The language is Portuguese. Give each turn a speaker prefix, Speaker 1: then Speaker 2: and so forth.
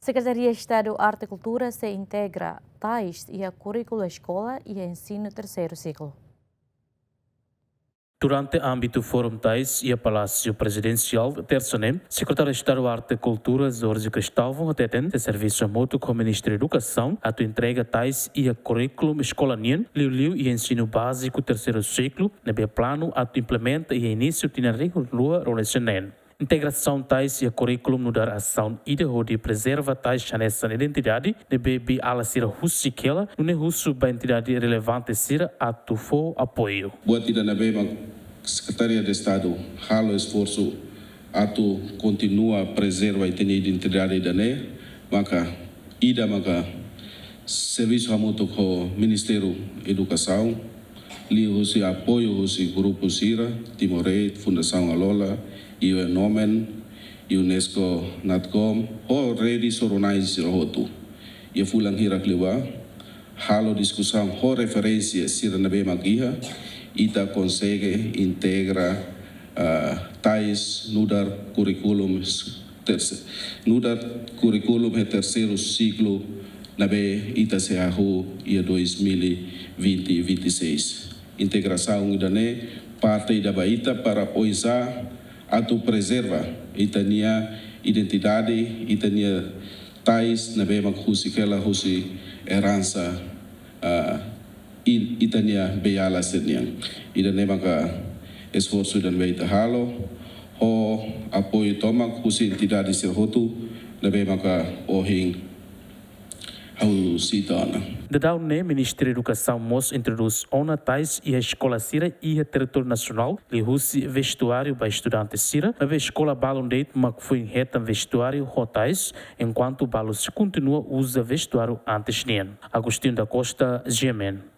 Speaker 1: Secretaria de Estado de Arte e Cultura se integra tais e a currículo escola e ensino terceiro ciclo.
Speaker 2: Durante o âmbito do Fórum TAIS e a Palácio Presidencial, terça-feira, Secretário de Estado de Arte e Cultura, Jorge Cristóvão, atendente de serviço mútuo com o Ministério da Educação, a entrega TAIS e a currículo escola NIN, Liu e ensino básico terceiro ciclo, nebe plano, a implementa e início de rua Rolesenen. Integração tais e a currículo mudar a ação de preserva tais nessa identidade de bebê ala sira husikela no nehusu ba entidade relevante sira atufo apoio.
Speaker 3: Boa tida na bema Secretaria de Estado halo esforço atu continua preserva a identidade da ne maka serviço hamuto com Ministério da Educação li husi apoio husi grupo sira Timorei Fundação Alola Nomen, UNESCO, Natcom, already soronais roto. E fulang hirak liwa, halo discussão, referência sira na bema guia, ita consegue integra tais nudar curriculum terceiro ciclo na be ita seahu ia 2020-26. Integração idane parte da baita para poisar atu preserva itania identidade itania tais na bema husikela husi herança itania beala senian idane maka esforço dan beita halo ho apoio tomak husi entidade sirhotu na bema ka ohing au sitana.
Speaker 2: De daune, Ministério da Educação mos introduz ona tais e a escola Sira e a território nacional li husi vestuário para estudantes Sira, mas a escola balondeit mak foi retam vestuário hotais, enquanto balos continua usa vestuário antes nien. Agostinho da Costa, Gemen.